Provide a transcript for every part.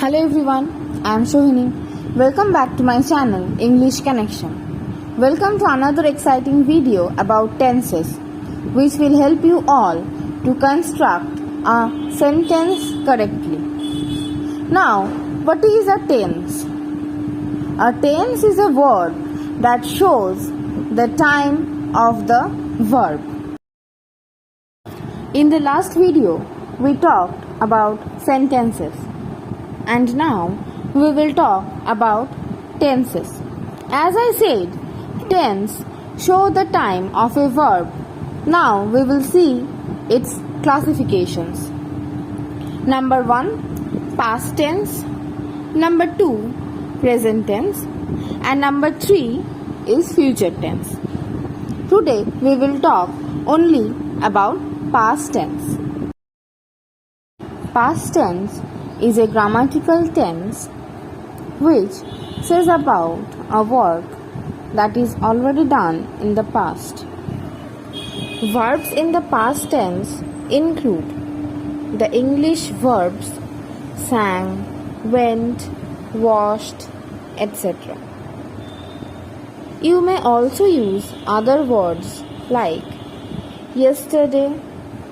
Hello everyone, I am Shohini. Welcome back to my channel English Connection. Welcome to another exciting video about tenses, which will help you all to construct a sentence correctly. Now, what is a tense? A tense is a word that shows the time of the verb. In the last video, we talked about sentences. And now we will talk about tenses. As I said, tense show the time of a verb. Now we will see its classifications. Number 1, past tense. Number 2, present tense. And number 3 is future tense. Today we will talk only about past tense. Past tense is a grammatical tense which says about a work that is already done in the past. Verbs in the past tense include the English verbs sang, went, washed, etc. You may also use other words like yesterday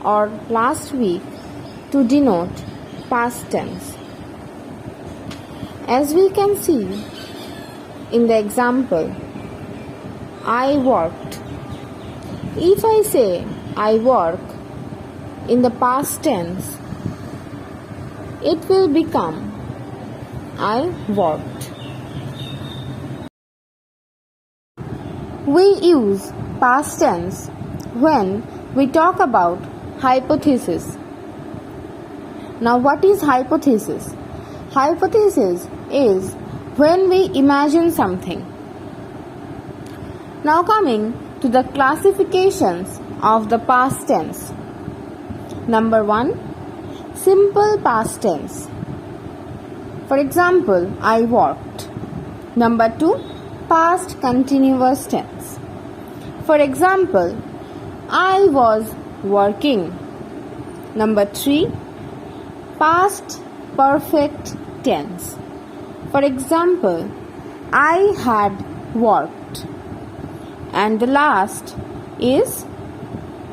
or last week to denote past tense. As we can see in the example, I worked. If I say I work in the past tense, it will become I worked. We use past tense when we talk about hypothesis. Now, what is hypothesis? Hypothesis is when we imagine something. Now, coming to the classifications of the past tense. Number 1, simple past tense. For example, I walked. Number 2, past continuous tense. For example, I was working. Number 3, past perfect tense. For example, I had worked. And the last is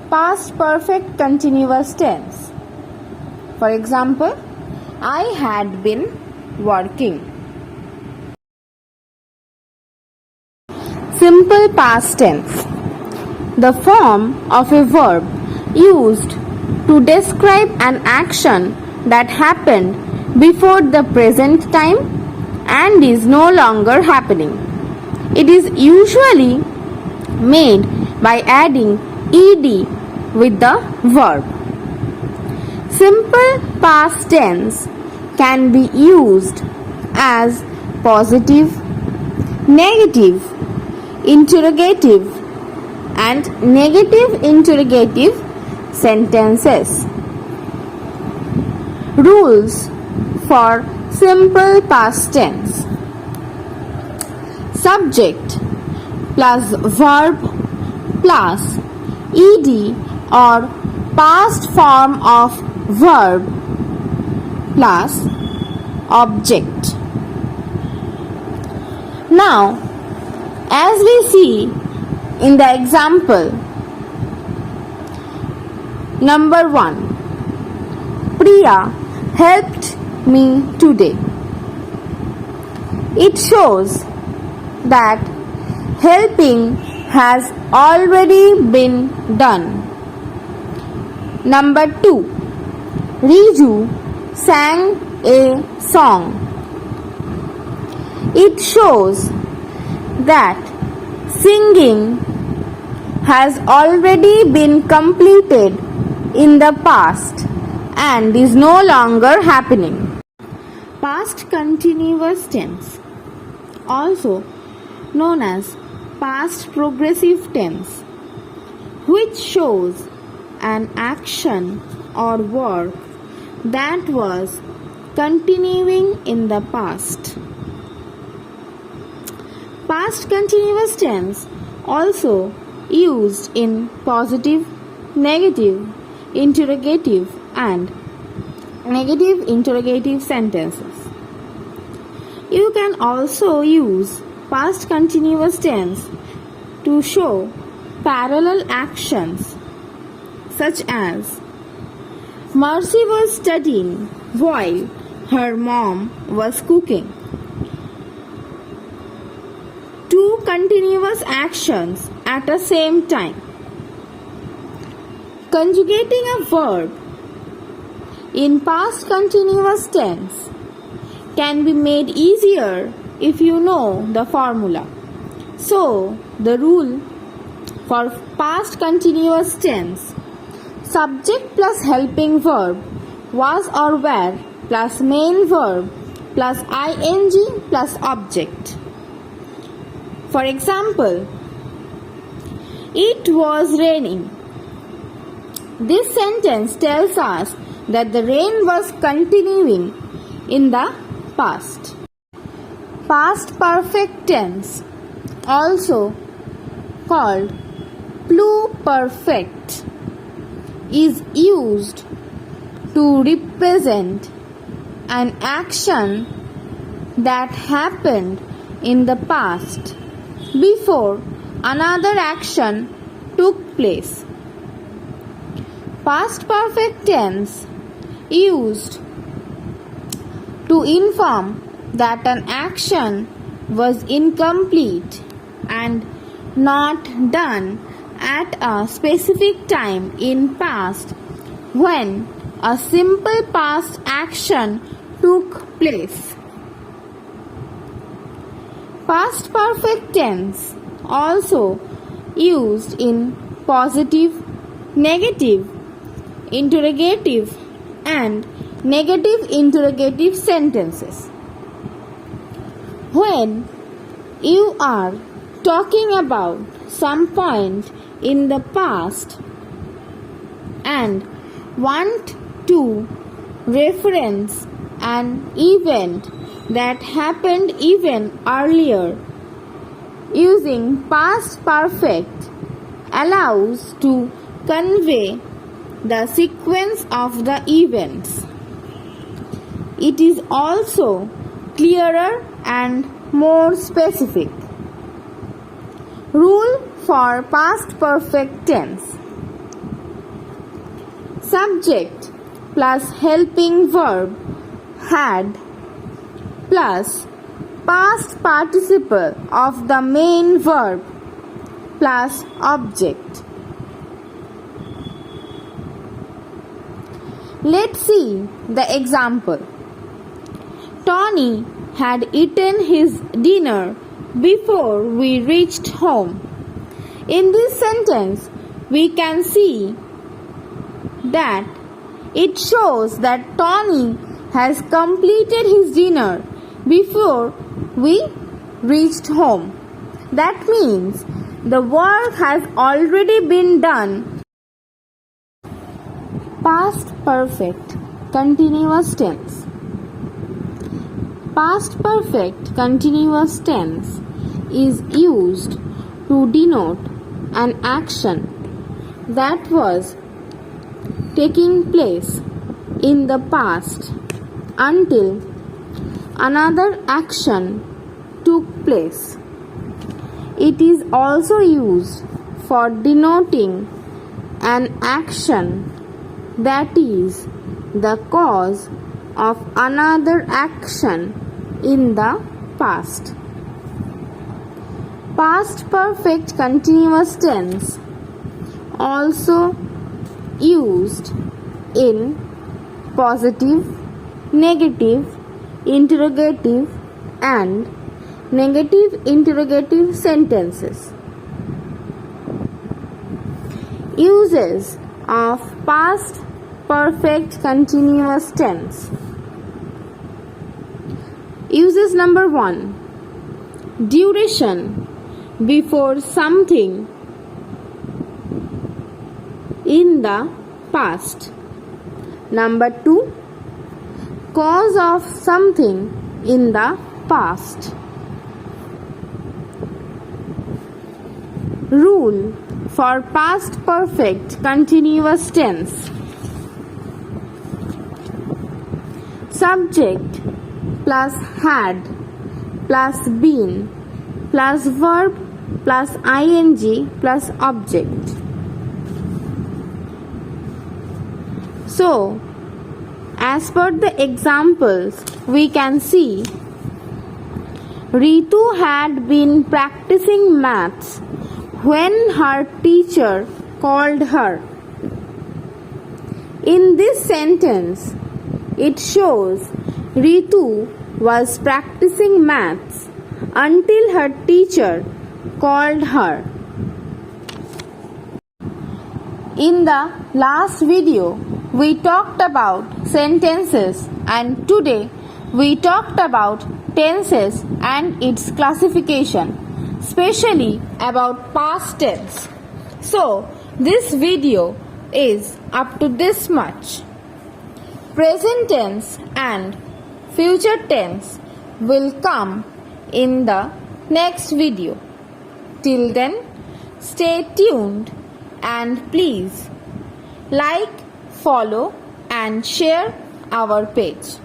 past perfect continuous tense. For example, I had been working. Simple past tense. The form of a verb used to describe an action that happened before the present time and is no longer happening. It is usually made by adding ed with the verb. Simple past tense can be used as positive, negative, interrogative, and negative interrogative sentences. Rules for simple past tense. Subject plus verb plus ed or past form of verb plus object. Now, as we see in the example, number 1, Priya helped me today. It shows that helping has already been done. Number 2, Riju sang a song. It shows that singing has already been completed in the past and is no longer happening. Past continuous tense, also known as past progressive tense, which shows an action or work that was continuing in the past. Past continuous tense also used in positive, negative, interrogative and negative interrogative sentences. You can also use past continuous tense to show parallel actions such as Mercy was studying while her mom was cooking. Two continuous actions at the same time. Conjugating a verb in past continuous tense can be made easier if you know the formula. So, the rule for past continuous tense: subject plus helping verb, was or were plus main verb plus ing plus object. For example, it was raining. This sentence tells us that the rain was continuing in the past. Past perfect tense, also called pluperfect, is used to represent an action that happened in the past before another action took place. Past perfect tense used to inform that an action was incomplete and not done at a specific time in past when a simple past action took place. Past perfect tense also used in positive, negative, interrogative and negative interrogative sentences. When you are talking about some point in the past and want to reference an event that happened even earlier, using past perfect allows to convey the sequence of the events. It is also clearer and more specific. Rule for past perfect tense: subject plus helping verb had plus past participle of the main verb plus object. Let's see the example. Tony had eaten his dinner before we reached home. In this sentence, we can see that it shows that Tony has completed his dinner before we reached home. That means the work has already been done. Past perfect continuous tense. Past perfect continuous tense is used to denote an action that was taking place in the past until another action took place. It is also used for denoting an action that is the cause of another action in the past. Past perfect continuous tense also used in positive, negative, interrogative and negative interrogative sentences. Uses of past perfect continuous tense. Uses number 1: duration before something in the past. Number 2: cause of something in the past. Rule for past perfect continuous tense: subject plus had plus been plus verb plus ing plus object. So, as per the examples, we can see Ritu had been practicing maths when her teacher called her. In this sentence, it shows Ritu was practicing maths until her teacher called her. In the last video, we talked about sentences, and today we talked about tenses and its classification, especially about past tense. So, this video is up to this much. Present tense and future tense will come in the next video. Till then, stay tuned and please like, follow and share our page.